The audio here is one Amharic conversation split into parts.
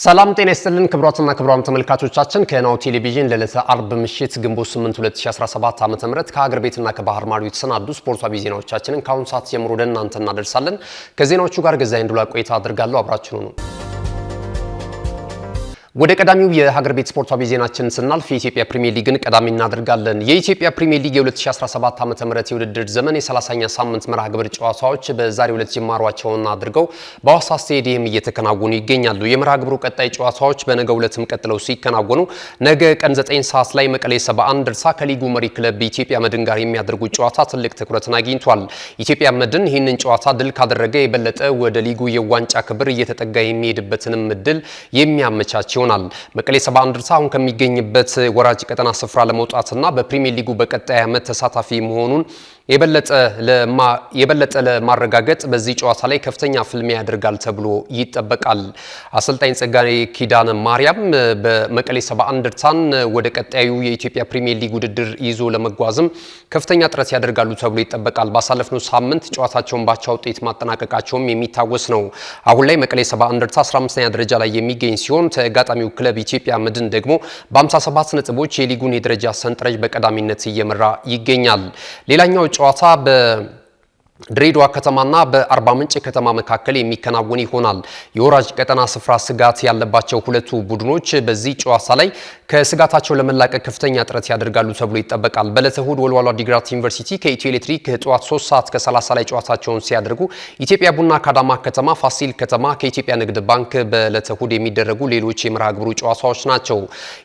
ሰላም ጤና ይስጥልን ክብራትና ክብራን ተመልካቾቻችን ከናሁ ቴሌቪዥን ለዕለተ አርብ ምሽት ግንቦት 8 2017 ዓ.ም ከሀገር ቤትና ከባህር ማዶ የተሰናዱ ስፖርታዊ ዜናዎቻችንን ከአሁን ሰዓት ጀምሮ ወደ እናንተ እናደርሳለን። ከዜናዎቹ ጋር ገዛኸኝ ዱላ ቆይታ አድርጋለሁ። አብራችሁኑ ነው። ወደ ቀዳሚው የሀገር ቤት ስፖርታዊ ዜናችን ስናልፍ የኢትዮጵያ ፕሪሚየር ሊግን ቀዳሚ እናደርጋለን። የኢትዮጵያ ፕሪሚየር ሊግ የ2017 ዓ.ም የውድድር ዘመን የ30ኛ ሳምንት መርሃ ግብር ጨዋታዎች በዛሬው ዕለት ጅማሯቸውን አድርገው በሐዋሳ ስቴዲየም እየተከናወኑ ይገኛሉ። የመርሃ ግብሩ ቀጣይ ጨዋታዎች በነገው ዕለትም ቀጥለው ሲከናወኑ ነገ ቀን 9 ሰዓት ላይ መቀሌ 71 እንደርታ ከሊጉ መሪ ክለብ ኢትዮጵያ መድን ጋር የሚያደርጉት ጨዋታ ትልቅ ትኩረትን አግኝቷል። ኢትዮጵያ መድን ይህንን ጨዋታ ድል ካደረገ የበለጠ ወደ ሊጉ የዋንጫ ክብር እየተጠጋ የሚሄድበትንም እድል የሚያመቻቸው መቀሌ 71 እንደርታ አሁን ከሚገኝበት ወራጅ ቀጠና ስፍራ ለመውጣትና በፕሪሚየር ሊጉ በቀጣይ ዓመት ተሳታፊ መሆኑን የበለጠ ለማረጋገጥ በዚህ ጨዋታ ላይ ከፍተኛ ፍልሚያ ያደርጋል ተብሎ ይጠበቃል። አሰልጣኝ ጸጋዬ ኪዳነ ማርያም በመቀሌ 71 እንደርታን ወደ ቀጣዩ የኢትዮጵያ ፕሪሚየር ሊግ ውድድር ይዞ ለመጓዝም ከፍተኛ ጥረት ያደርጋሉ ተብሎ ይጠበቃል። ባሳለፍነው ሳምንት ጨዋታቸውን ባቻ ውጤት ማጠናቀቃቸውም የሚታወስ ነው። አሁን ላይ መቀሌ 71 እንደርታ 15ኛ ደረጃ ላይ የሚገኝ ሲሆን ተጋጣሚው ክለብ ኢትዮጵያ መድን ደግሞ በ57 ነጥቦች የሊጉን የደረጃ ሰንጠረዥ በቀዳሚነት እየመራ ይገኛል። ሌላኛው ጨዋታ በድሬዳዋ ከተማና በአርባ ምንጭ ከተማ መካከል የሚከናወን ይሆናል። የወራጅ ቀጠና ስፍራ ስጋት ያለባቸው ሁለቱ ቡድኖች በዚህ ጨዋታ ላይ ከስጋታቸው ለመላቀቅ ከፍተኛ ጥረት ያደርጋሉ ተብሎ ይጠበቃል። በዕለተ እሁድ ወልዋሎ ዓዲግራት ዩኒቨርሲቲ ከኢትዮ ኤሌክትሪክ ጠዋት 3 ሰዓት ከ30 ላይ ጨዋታቸውን ሲያደርጉ ኢትዮጵያ ቡና ከአዳማ ከተማ፣ ፋሲል ከተማ ከኢትዮጵያ ንግድ ባንክ በዕለተ እሁድ የሚደረጉ ሌሎች የመርሃ ግብሩ ጨዋታዎች ናቸው።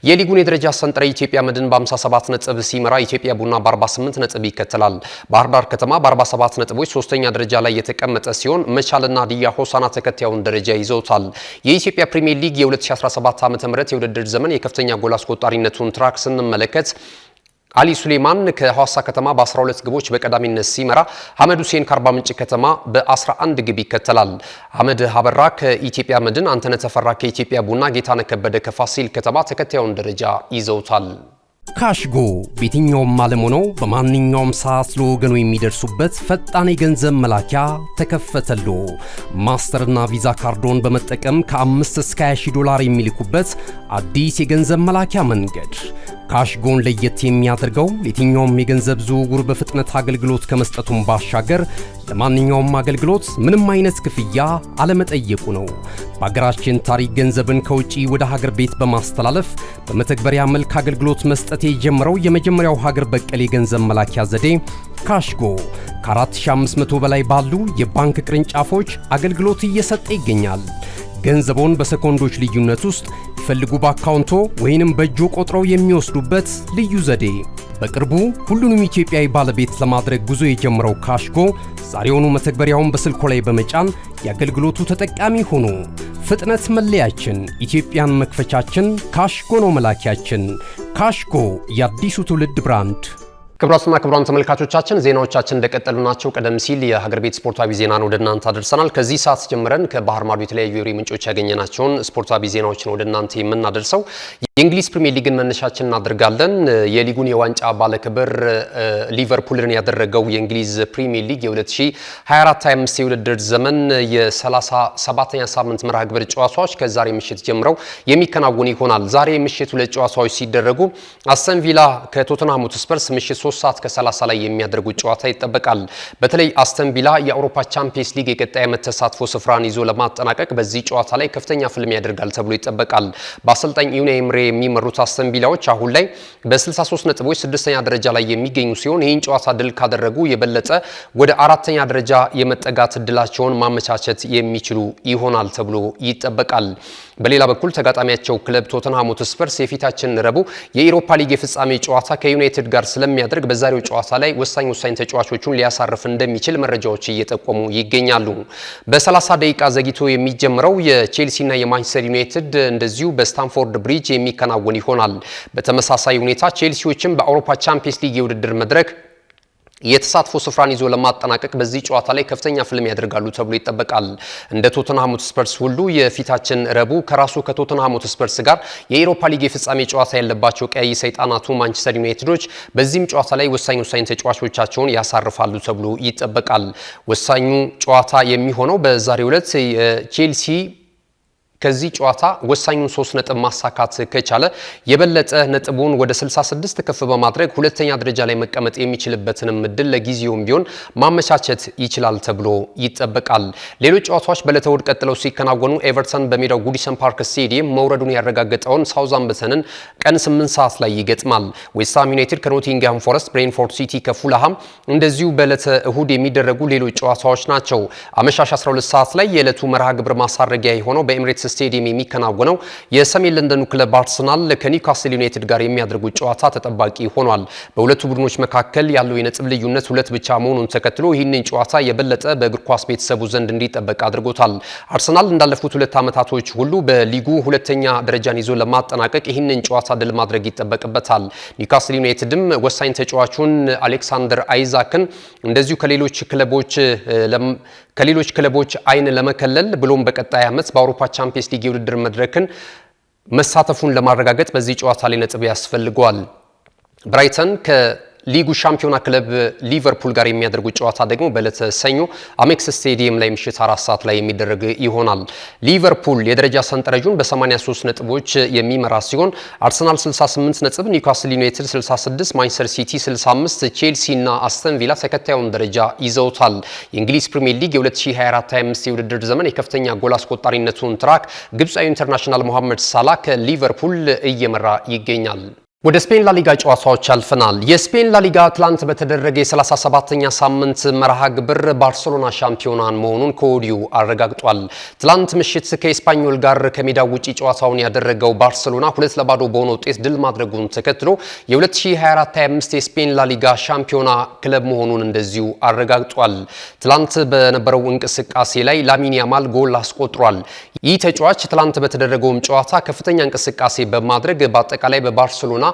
የሊጉን የደረጃ ሰንጠረዥ ኢትዮጵያ መድን በ57 ነጥብ ሲመራ ኢትዮጵያ ቡና በ48 ነጥብ ይከተላል። ባህር ዳር ከተማ በ47 ነጥቦች ሶስተኛ ደረጃ ላይ የተቀመጠ ሲሆን መቻልና ሀዲያ ሆሳዕና ተከታዩን ደረጃ ይዘውታል። የኢትዮጵያ ፕሪሚየር ሊግ የ2017 ዓ.ም የውድድር ዘመን የከፍተኛ ጎል አስቆጣሪነቱን ትራክ ስንመለከት አሊ ሱሌማን ከሐዋሳ ከተማ በ12 ግቦች በቀዳሚነት ሲመራ አህመድ ሁሴን ከአርባ ምንጭ ከተማ በ11 ግብ ይከተላል። አህመድ ሀበራ ከኢትዮጵያ መድን፣ አንተነህ ተፈራ ከኢትዮጵያ ቡና፣ ጌታነህ ከበደ ከፋሲል ከተማ ተከታዩን ደረጃ ይዘውታል። ካሽጎ በየትኛውም ዓለም ሆነው በማንኛውም ሰዓት ለወገኑ የሚደርሱበት ፈጣን የገንዘብ መላኪያ ተከፈተሎ። ማስተርና ቪዛ ካርዶን በመጠቀም ከ5 እስከ 20 ዶላር የሚልኩበት አዲስ የገንዘብ መላኪያ መንገድ። ካሽጎን ለየት የሚያደርገው የትኛውም የገንዘብ ዝውውር በፍጥነት አገልግሎት ከመስጠቱም ባሻገር ለማንኛውም አገልግሎት ምንም አይነት ክፍያ አለመጠየቁ ነው። በሀገራችን ታሪክ ገንዘብን ከውጪ ወደ ሀገር ቤት በማስተላለፍ በመተግበሪያ መልክ አገልግሎት መስጠት የጀመረው የመጀመሪያው ሀገር በቀል የገንዘብ መላኪያ ዘዴ ካሽጎ ከ4500 በላይ ባሉ የባንክ ቅርንጫፎች አገልግሎት እየሰጠ ይገኛል። ገንዘቦን በሰኮንዶች ልዩነት ውስጥ ይፈልጉ በአካውንቶ ወይንም በእጆ ቆጥረው የሚወስዱበት ልዩ ዘዴ። በቅርቡ ሁሉንም ኢትዮጵያዊ ባለቤት ለማድረግ ጉዞ የጀመረው ካሽጎ ዛሬውኑ መተግበሪያውን በስልኮ ላይ በመጫን የአገልግሎቱ ተጠቃሚ ሆኑ። ፍጥነት መለያችን፣ ኢትዮጵያን መክፈቻችን፣ ካሽጎ ነው መላኪያችን። ካሽጎ የአዲሱ ትውልድ ብራንድ። ክቡራትና ክቡራን ተመልካቾቻችን ዜናዎቻችን እንደቀጠሉ ናቸው። ቀደም ሲል የሀገር ቤት ስፖርታዊ ዜናን ወደ እናንተ አደርሰናል። ከዚህ ሰዓት ጀምረን ከባህር ማዶ የተለያዩ የወሬ ምንጮች ያገኘናቸውን ስፖርታዊ ዜናዎችን ወደ እናንተ የምናደርሰው የእንግሊዝ ፕሪሚየር ሊግን መነሻችን እናደርጋለን። የሊጉን የዋንጫ ባለክብር ሊቨርፑልን ያደረገው የእንግሊዝ ፕሪሚየር ሊግ የ2024/25 የውድድር ዘመን የ37ኛ ሳምንት መርሃ ግብር ጨዋታዎች ከዛሬ ምሽት ጀምረው የሚከናወኑ ይሆናል። ዛሬ ምሽት ሁለት ጨዋታዎች ሲደረጉ አስተን ቪላ ከቶተንሃም ሆትስፐርስ ምሽት 3 ሰዓት ከ30 ላይ የሚያደርጉት ጨዋታ ይጠበቃል። በተለይ አስተን ቪላ የአውሮፓ ቻምፒየንስ ሊግ የቀጣይ ዓመት ተሳትፎ ስፍራን ይዞ ለማጠናቀቅ በዚህ ጨዋታ ላይ ከፍተኛ ፍልሚያ ያደርጋል ተብሎ ይጠበቃል። በአሰልጣኝ ዩናይ ኤምሬ የሚመሩት አስተን ቪላዎች አሁን ላይ በ63 ነጥቦች 6ኛ ደረጃ ላይ የሚገኙ ሲሆን ይህን ጨዋታ ድል ካደረጉ የበለጠ ወደ 4ኛ ደረጃ የመጠጋት እድላቸውን ማመቻቸት የሚችሉ ይሆናል ተብሎ ይጠበቃል። በሌላ በኩል ተጋጣሚያቸው ክለብ ቶተንሃም ሆትስፐርስ የፊታችን ረቡዕ የኢሮፓ ሊግ የፍጻሜ ጨዋታ ከዩናይትድ ጋር ስለሚያደርግ በዛሬው ጨዋታ ላይ ወሳኝ ተጫዋቾቹን ሊያሳርፍ እንደሚችል መረጃዎች እየጠቆሙ ይገኛሉ። በ30 ደቂቃ ዘግይቶ የሚጀምረው የቼልሲና የማንቸስተር ዩናይትድ እንደዚሁ በስታንፎርድ ብሪጅ የሚከናወን ይሆናል። በተመሳሳይ ሁኔታ ቼልሲዎችም በአውሮፓ ቻምፒየንስ ሊግ የውድድር መድረክ የተሳትፎ ስፍራን ይዞ ለማጠናቀቅ በዚህ ጨዋታ ላይ ከፍተኛ ፍልሚያ ያደርጋሉ ተብሎ ይጠበቃል። እንደ ቶተንሃም ሆትስፐርስ ሁሉ የፊታችን ረቡዕ ከራሱ ከቶተንሃም ሆትስፐርስ ጋር የአውሮፓ ሊግ የፍጻሜ ጨዋታ ያለባቸው ቀይ ሰይጣናቱ ማንቸስተር ዩናይትዶች በዚህም ጨዋታ ላይ ወሳኝ ተጫዋቾቻቸውን ያሳርፋሉ ተብሎ ይጠበቃል። ወሳኙ ጨዋታ የሚሆነው በዛሬው ዕለት ቼልሲ ከዚህ ጨዋታ ወሳኙን 3 ነጥብ ማሳካት ከቻለ የበለጠ ነጥቡን ወደ 66 ከፍ በማድረግ ሁለተኛ ደረጃ ላይ መቀመጥ የሚችልበትንም እድል ለጊዜውም ቢሆን ማመቻቸት ይችላል ተብሎ ይጠበቃል። ሌሎች ጨዋታዎች በዕለተ እሁድ ቀጥለው ሲከናወኑ ኤቨርተን በሜዳው ጉዲሰን ፓርክ ስቴዲየም መውረዱን ያረጋገጠውን ሳውዛምፕተንን ቀን 8 ሰዓት ላይ ይገጥማል። ዌስትሃም ዩናይትድ ከኖቲንግሃም ፎረስት፣ ብሬንፎርድ ሲቲ ከፉልሃም እንደዚሁ በዕለተ እሁድ የሚደረጉ ሌሎች ጨዋታዎች ናቸው። አመሻሽ 12 ሰዓት ላይ የዕለቱ መርሃ ግብር ማሳረጊያ የሆነው በኤምሬትስ ስቴዲየም የሚከናወነው የሰሜን ለንደኑ ክለብ አርሰናል ከኒውካስል ዩናይትድ ጋር የሚያደርጉት ጨዋታ ተጠባቂ ሆኗል። በሁለቱ ቡድኖች መካከል ያለው የነጥብ ልዩነት 2 ብቻ መሆኑን ተከትሎ ይህንን ጨዋታ የበለጠ በእግር ኳስ ቤተሰቡ ዘንድ እንዲጠበቅ አድርጎታል። አርሰናል እንዳለፉት 2 ዓመታቶች ሁሉ በሊጉ ሁለተኛ ደረጃን ይዞ ለማጠናቀቅ ይህንን ጨዋታ ድል ማድረግ ይጠበቅበታል። ኒውካስል ዩናይትድም ወሳኝ ተጫዋቹን አሌክሳንደር አይዛክን እንደዚሁ ከሌሎች ክለቦች አይን ለመከለል ብሎም በቀጣይ ዓመት በአውሮፓ ቻምፒየንስ ሊግ የውድድር መድረክን መሳተፉን ለማረጋገጥ በዚህ ጨዋታ ላይ ነጥብ ያስፈልገዋል። ብራይተን ሊጉ ሻምፒዮና ክለብ ሊቨርፑል ጋር የሚያደርጉት ጨዋታ ደግሞ በዕለተ ሰኞ አሜክስ ስቴዲየም ላይ ምሽት 4 ሰዓት ላይ የሚደረግ ይሆናል። ሊቨርፑል የደረጃ ሰንጠረዡን በ83 ነጥቦች የሚመራ ሲሆን አርሰናል 68 ነጥብ፣ ኒውካስል ዩናይትድ 66፣ ማንቸስተር ሲቲ 65፣ ቼልሲ እና አስተን ቪላ ተከታዩን ደረጃ ይዘውታል። የእንግሊዝ ፕሪሚየር ሊግ የ2024-25 የውድድር ዘመን የከፍተኛ ጎል አስቆጣሪነቱን ትራክ ግብፃዊ ኢንተርናሽናል መሐመድ ሳላ ከሊቨርፑል እየመራ ይገኛል። ወደ ስፔን ላሊጋ ጨዋታዎች አልፈናል። የስፔን ላሊጋ ትላንት በተደረገ የ37ኛ ሳምንት መርሃ ግብር ባርሴሎና ሻምፒዮናን መሆኑን ከወዲሁ አረጋግጧል። ትላንት ምሽት ከኤስፓኞል ጋር ከሜዳው ውጪ ጨዋታውን ያደረገው ባርሴሎና 2-0 በሆነ ውጤት ድል ማድረጉን ተከትሎ የ2024-25 የስፔን ላሊጋ ሻምፒዮና ክለብ መሆኑን እንደዚሁ አረጋግጧል። ትላንት በነበረው እንቅስቃሴ ላይ ላሚን ያማል ጎል አስቆጥሯል። ይህ ተጫዋች ትላንት በተደረገው ጨዋታ ከፍተኛ እንቅስቃሴ በማድረግ በአጠቃላይ በባርሴሎና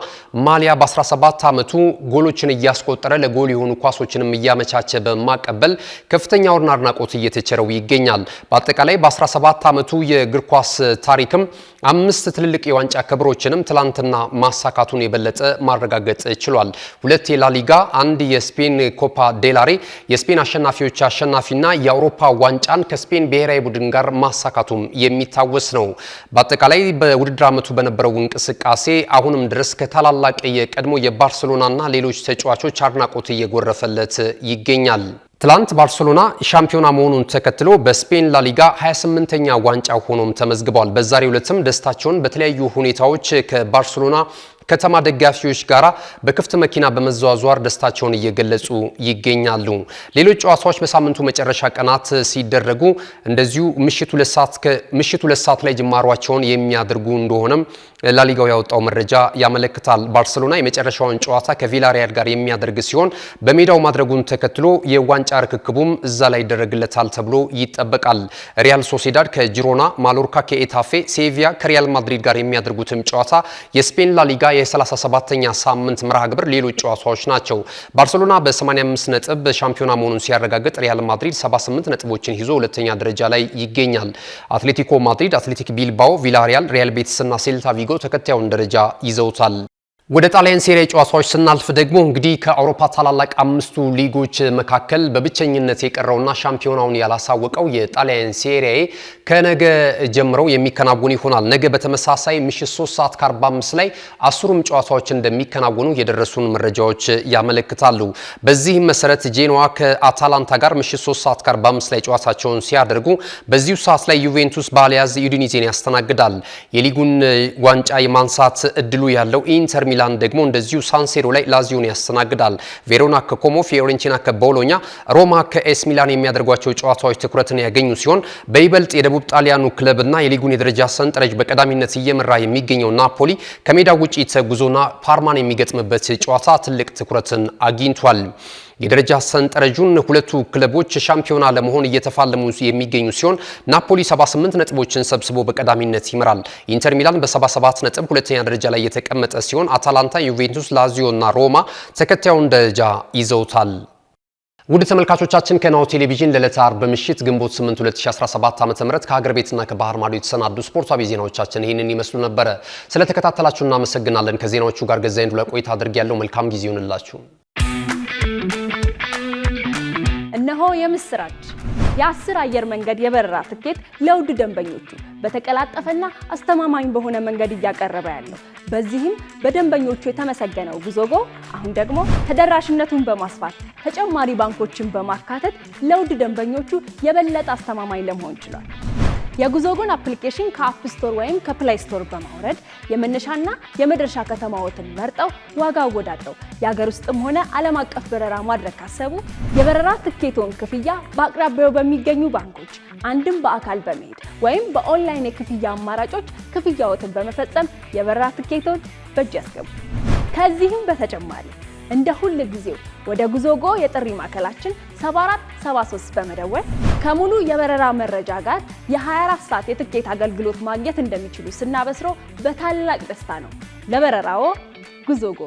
ማሊያ በ17 ዓመቱ ጎሎችን እያስቆጠረ ለጎል የሆኑ ኳሶችንም እያመቻቸ በማቀበል ከፍተኛውን አድናቆት እየተቸረው ይገኛል። በአጠቃላይ በ17 ዓመቱ የእግር ኳስ ታሪክም 5 ትልልቅ የዋንጫ ክብሮችንም ትላንትና ማሳካቱን የበለጠ ማረጋገጥ ችሏል። 2 የላሊጋ፣ 1 የስፔን ኮፓ ዴላሬ የስፔን አሸናፊዎች አሸናፊና የአውሮፓ ዋንጫን ከስፔን ብሔራዊ ቡድን ጋር ማሳካቱም የሚታወስ ነው። በአጠቃላይ በውድድር ዓመቱ በነበረው እንቅስቃሴ አሁንም ድረስ ከታላላቅ የቀድሞ የባርሴሎናና ሌሎች ተጫዋቾች አድናቆት እየጎረፈለት ይገኛል። ትላንት ባርሴሎና ሻምፒዮና መሆኑን ተከትሎ በስፔን ላሊጋ 28ኛ ዋንጫ ሆኖም ተመዝግቧል። በዛሬው ዕለትም ደስታቸውን በተለያዩ ሁኔታዎች ከባርሴሎና ከተማ ደጋፊዎች ጋራ በክፍት መኪና በመዘዋወር ደስታቸውን እየገለጹ ይገኛሉ። ሌሎች ጨዋታዎች በሳምንቱ መጨረሻ ቀናት ሲደረጉ እንደዚሁ ምሽቱ 2 ሰዓት ላይ ጅማሯቸውን የሚያደርጉ እንደሆነም ላሊጋው ያወጣው መረጃ ያመለክታል። ባርሴሎና የመጨረሻውን ጨዋታ ከቪላሪያል ጋር የሚያደርግ ሲሆን በሜዳው ማድረጉን ተከትሎ የዋንጫ ርክክቡም እዛ ላይ ይደረግለታል ተብሎ ይጠበቃል። ሪያል ሶሴዳድ ከጂሮና፣ ማሎርካ ከኤታፌ፣ ሴቪያ ከሪያል ማድሪድ ጋር የሚያደርጉትም ጨዋታ የስፔን ላሊጋ የ37ኛ ሳምንት መርሃ ግብር ሌሎች ጨዋታዎች ናቸው። ባርሴሎና በ85 ነጥብ ሻምፒዮና መሆኑን ሲያረጋግጥ ሪያል ማድሪድ 78 ነጥቦችን ይዞ ሁለተኛ ደረጃ ላይ ይገኛል። አትሌቲኮ ማድሪድ፣ አትሌቲክ ቢልባኦ፣ ቪላሪያል፣ ሪያል ቤቲስ እና ሴልታ ቪጎ ተከታዩን ደረጃ ይዘውታል። ወደ ጣሊያን ሴሪያ ጨዋታዎች ስናልፍ ደግሞ እንግዲህ ከአውሮፓ ታላላቅ 5ቱ ሊጎች መካከል በብቸኝነት የቀረውና ሻምፒዮናውን ያላሳወቀው የጣሊያን ሴሪያ ከነገ ጀምረው የሚከናወኑ ይሆናል። ነገ በተመሳሳይ ምሽት 3:45 ላይ 10ሩም ጨዋታዎች እንደሚከናወኑ የደረሱን መረጃዎች ያመለክታሉ። በዚህም መሰረት ጄኖዋ ከአታላንታ ጋር ምሽት 3:45 ላይ ጨዋታቸውን ሲያደርጉ በዚሁ ሰዓት ላይ ዩቬንቱስ ባሊያዝ ዩዲኒዜን ያስተናግዳል። የሊጉን ዋንጫ የማንሳት እድሉ ያለው ኢንተር ሚላን ደግሞ እንደዚሁ ሳንሴሮ ላይ ላዚዮን ያስተናግዳል። ቬሮና ከኮሞ፣ ፊዮሬንቲና ከቦሎኛ፣ ሮማ ከኤስ ሚላን የሚያደርጓቸው ጨዋታዎች ትኩረትን ያገኙ ሲሆን በይበልጥ የደቡብ ጣሊያኑ ክለብና የሊጉን የደረጃ ሰንጠረዥ በቀዳሚነት እየመራ የሚገኘው ናፖሊ ከሜዳው ውጪ ተጉዞና ፓርማን የሚገጥምበት ጨዋታ ትልቅ ትኩረትን አግኝቷል። የደረጃ ሰንጠረዡን ሁለቱ ክለቦች ሻምፒዮና ለመሆን እየተፋለሙ የሚገኙ ሲሆን ናፖሊ 78 ነጥቦችን ሰብስቦ በቀዳሚነት ይመራል። ኢንተር ሚላን በ77 ነጥብ ሁለተኛ ደረጃ ላይ የተቀመጠ ሲሆን አታላንታ፣ ዩቬንቱስ፣ ላዚዮ እና ሮማ ተከታዩን ደረጃ ይዘውታል። ውድ ተመልካቾቻችን ከናሁ ቴሌቪዥን ለዕለተ ዓርብ ምሽት ግንቦት 8 2017 ዓ.ም ከሀገር ቤትና ከባህር ማዶ የተሰናዱ ስፖርታዊ ዜናዎቻችን ይህንን ይመስሉ ነበረ። ስለተከታተላችሁ እናመሰግናለን። ከዜናዎቹ ጋር ገዛይ እንዱላ ቆይታ አድርጌያለሁ። መልካም ጊዜ ይሁንላችሁ። እነሆ የምስራች የ10 አየር መንገድ የበረራ ትኬት ለውድ ደንበኞቹ በተቀላጠፈና አስተማማኝ በሆነ መንገድ እያቀረበ ያለው። በዚህም በደንበኞቹ የተመሰገነው ጉዞጎ አሁን ደግሞ ተደራሽነቱን በማስፋት ተጨማሪ ባንኮችን በማካተት ለውድ ደንበኞቹ የበለጠ አስተማማኝ ለመሆን ችሏል። የጉዞጎን አፕሊኬሽን ከአፕ ስቶር ወይም ከፕላይ ስቶር በማውረድ የመነሻና የመድረሻ ከተማዎትን መርጠው ዋጋ አወዳድረው የሀገር ውስጥም ሆነ ዓለም አቀፍ በረራ ማድረግ ካሰቡ የበረራ ትኬቶን ክፍያ በአቅራቢያው በሚገኙ ባንኮች አንድም በአካል በመሄድ ወይም በኦንላይን የክፍያ አማራጮች ክፍያዎትን በመፈጸም የበረራ ትኬቶን በእጅ ያስገቡ። ከዚህም በተጨማሪ እንደ ሁል ጊዜው ወደ ጉዞጎ የጥሪ ማዕከላችን 7473 በመደወል ከሙሉ የበረራ መረጃ ጋር የ24 ሰዓት የትኬት አገልግሎት ማግኘት እንደሚችሉ ስናበስሮ በታላቅ ደስታ ነው። ለበረራዎ ጉዞጎ።